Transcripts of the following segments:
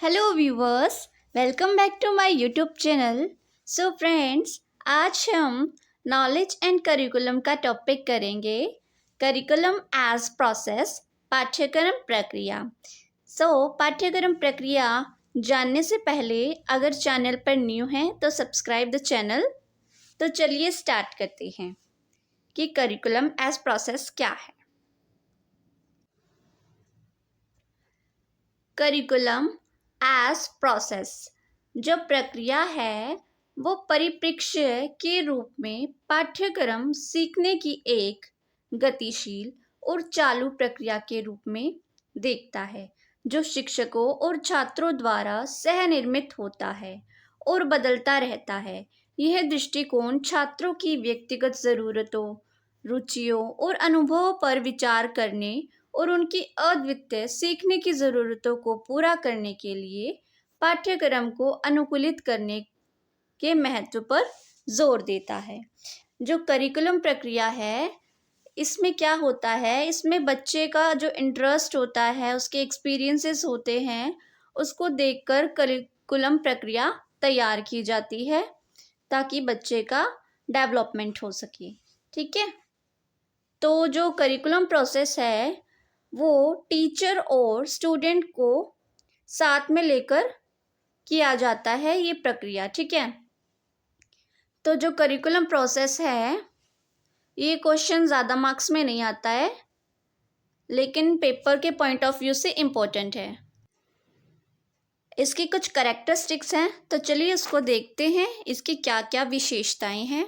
Hello viewers, welcome back to my YouTube channel. So friends, आज हम knowledge and curriculum का topic करेंगे। Curriculum as process, पाठ्यक्रम प्रक्रिया। पाठ्यक्रम प्रक्रिया जानने से पहले अगर चैनल पर न्यू हैं तो सब्सक्राइब द चैनल। तो चलिए स्टार्ट करते हैं कि करिकुलम एज प्रोसेस क्या है। करिकुलम एज प्रोसेस जो प्रक्रिया है वो परिप्रेक्ष्य के रूप में पाठ्यक्रम सीखने की एक गतिशील और चालू प्रक्रिया के रूप में देखता है, जो शिक्षकों और छात्रों द्वारा सह निर्मित होता है और बदलता रहता है। यह दृष्टिकोण छात्रों की व्यक्तिगत ज़रूरतों, रुचियों और अनुभवों पर विचार करने और उनकी अद्वितीय सीखने की ज़रूरतों को पूरा करने के लिए पाठ्यक्रम को अनुकूलित करने के महत्व पर जोर देता है। जो करिकुलम प्रक्रिया है, इसमें क्या होता है, इसमें बच्चे का जो इंटरेस्ट होता है, उसके एक्सपीरियंसेस होते हैं, उसको देखकर करिकुलम प्रक्रिया तैयार की जाती है ताकि बच्चे का डेवलपमेंट हो सके। ठीक है, तो जो करिकुलम प्रोसेस है वो टीचर और स्टूडेंट को साथ में लेकर किया जाता है, ये प्रक्रिया। ठीक है, तो जो करिकुलम प्रोसेस है ये क्वेश्चन ज़्यादा मार्क्स में नहीं आता है, लेकिन पेपर के पॉइंट ऑफ व्यू से इम्पोर्टेंट है। इसकी कुछ कैरेक्टरिस्टिक्स हैं, तो चलिए इसको देखते हैं, इसकी क्या क्या विशेषताएं हैं।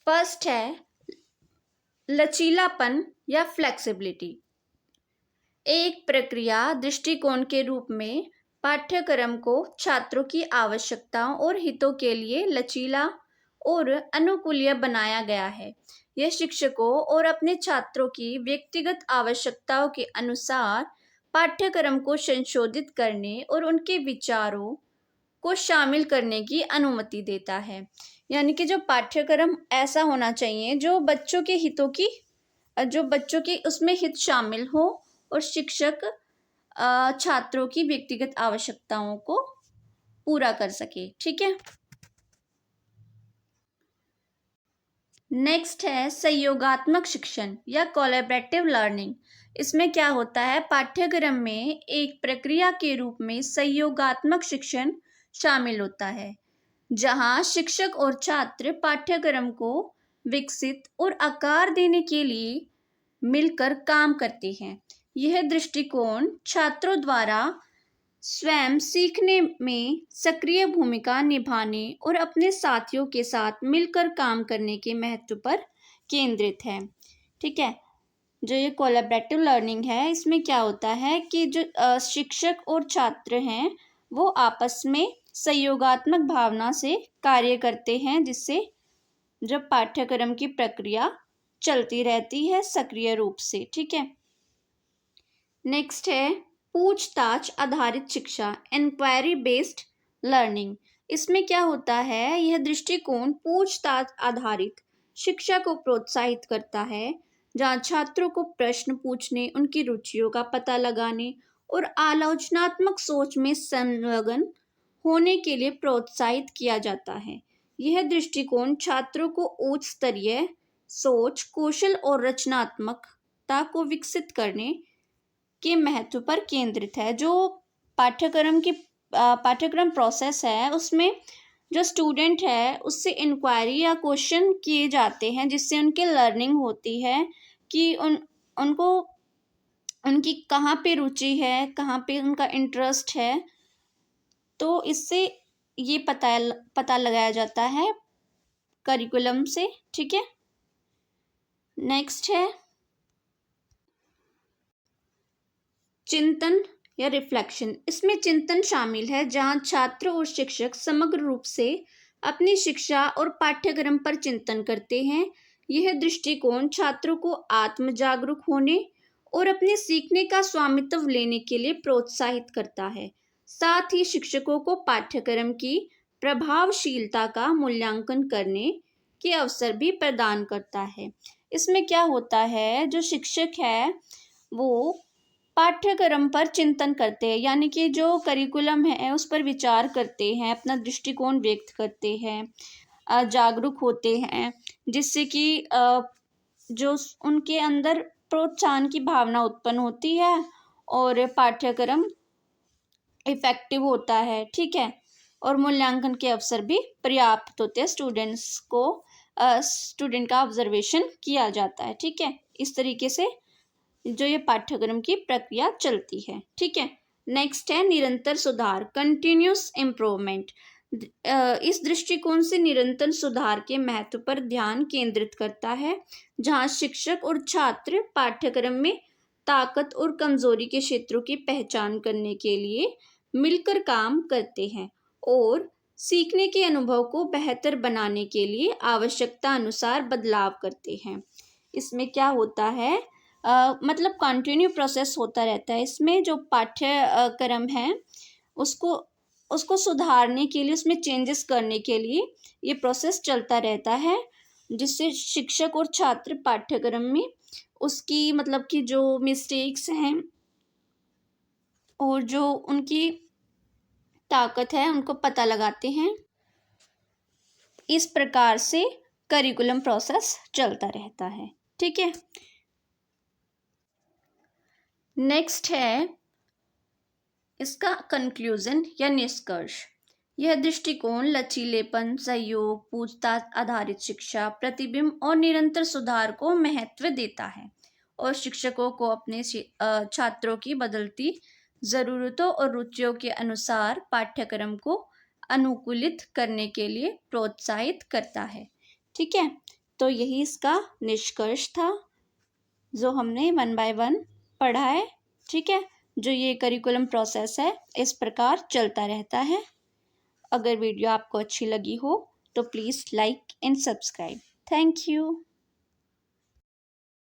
फर्स्ट है लचीलापन या फ्लेक्सिबिलिटी। एक प्रक्रिया दृष्टिकोण के रूप में पाठ्यक्रम को छात्रों की आवश्यकताओं और हितों के लिए लचीला और अनुकूल्य बनाया गया है। यह शिक्षकों और अपने छात्रों की व्यक्तिगत आवश्यकताओं के अनुसार पाठ्यक्रम को संशोधित करने और उनके विचारों को शामिल करने की अनुमति देता है। यानी कि जो पाठ्यक्रम ऐसा होना चाहिए जो बच्चों के हितों की, जो बच्चों की उसमें हित शामिल हो और शिक्षक छात्रों की व्यक्तिगत आवश्यकताओं को पूरा कर सके। ठीक है, नेक्स्ट है सहयोगात्मक शिक्षण या कोलैबोरेटिव लर्निंग। इसमें क्या होता है, पाठ्यक्रम में एक प्रक्रिया के रूप में सहयोगात्मक शिक्षण शामिल होता है, जहां शिक्षक और छात्र पाठ्यक्रम को विकसित और आकार देने के लिए मिलकर काम करते हैं। यह दृष्टिकोण छात्रों द्वारा स्वयं सीखने में सक्रिय भूमिका निभाने और अपने साथियों के साथ मिलकर काम करने के महत्व पर केंद्रित है। ठीक है, जो ये कोलैबोरेटिव लर्निंग है, इसमें क्या होता है कि जो शिक्षक और छात्र हैं वो आपस में सहयोगात्मक भावना से कार्य करते हैं, जिससे जब पाठ्यक्रम की प्रक्रिया चलती रहती है सक्रिय रूप से। ठीक है, नेक्स्ट है पूछताछ आधारित शिक्षा, इंक्वायरी बेस्ड लर्निंग। इसमें क्या होता है, यह दृष्टिकोण पूछताछ आधारित शिक्षा को प्रोत्साहित करता है, जहाँ छात्रों को प्रश्न पूछने, उनकी रुचियों का पता लगाने और आलोचनात्मक सोच में संलग्न होने के लिए प्रोत्साहित किया जाता है। यह दृष्टिकोण छात्रों को उच्च स्तरीय सोच, कौशल और रचनात्मकता को विकसित करने के महत्व पर केंद्रित है। जो पाठ्यक्रम प्रोसेस है उसमें जो स्टूडेंट है उससे इंक्वायरी या क्वेश्चन किए जाते हैं, जिससे उनकी लर्निंग होती है कि उनको उनकी कहाँ पे रुचि है, कहाँ पे उनका इंटरेस्ट है, तो इससे ये पता लगाया जाता है करिकुलम से। ठीक है, नेक्स्ट है चिंतन या रिफ्लेक्शन। इसमें चिंतन शामिल है, जहां छात्र और शिक्षक समग्र रूप से अपनी शिक्षा और पाठ्यक्रम पर चिंतन करते हैं। यह दृष्टिकोण छात्रों को आत्म जागरूक होने और अपने सीखने का स्वामित्व लेने के लिए प्रोत्साहित करता है। साथ ही शिक्षकों को पाठ्यक्रम की प्रभावशीलता का मूल्यांकन करने के अवसर भी प्रदान करता है। इसमें क्या होता है, जो शिक्षक है वो पाठ्यक्रम पर चिंतन करते हैं, यानी कि जो करिकुलम है उस पर विचार करते हैं, अपना दृष्टिकोण व्यक्त करते हैं, जागरूक होते हैं, जिससे कि जो उनके अंदर प्रोत्साहन की भावना उत्पन्न होती है और पाठ्यक्रम इफेक्टिव होता है। ठीक है, और मूल्यांकन के अवसर भी पर्याप्त होते हैं, स्टूडेंट का ऑब्जर्वेशन किया जाता है। ठीक है, इस तरीके से जो ये पाठ्यक्रम की प्रक्रिया चलती है। ठीक है, नेक्स्ट है निरंतर सुधार, कंटिन्यूस इम्प्रूवमेंट। इस दृष्टिकोण से निरंतर सुधार के महत्व पर ध्यान केंद्रित करता है, जहाँ शिक्षक और छात्र पाठ्यक्रम में ताकत और कमजोरी के क्षेत्रों की पहचान करने के लिए मिलकर काम करते हैं और सीखने के अनुभव को बेहतर बनाने के लिए आवश्यकता अनुसार बदलाव करते हैं। इसमें क्या होता है, मतलब कंटिन्यू प्रोसेस होता रहता है। इसमें जो पाठ्यक्रम है उसको सुधारने के लिए, उसमें चेंजेस करने के लिए ये प्रोसेस चलता रहता है, जिससे शिक्षक और छात्र पाठ्यक्रम में उसकी मतलब कि जो मिस्टेक्स हैं और जो उनकी ताकत है उनको पता लगाते हैं। इस प्रकार से करिकुलम प्रोसेस चलता रहता है। ठीक है, नेक्स्ट है इसका कंक्लूजन या निष्कर्ष। यह दृष्टिकोण लचीलेपन, सहयोग, पूछताछ आधारित शिक्षा, प्रतिबिंब और निरंतर सुधार को महत्व देता है और शिक्षकों को अपने छात्रों की बदलती ज़रूरतों और रुचियों के अनुसार पाठ्यक्रम को अनुकूलित करने के लिए प्रोत्साहित करता है। ठीक है, तो यही इसका निष्कर्ष था जो हमने 1 बाय 1 पढ़ा है। ठीक है, जो ये करिकुलम प्रोसेस है इस प्रकार चलता रहता है। अगर वीडियो आपको अच्छी लगी हो तो please like and subscribe. Thank you.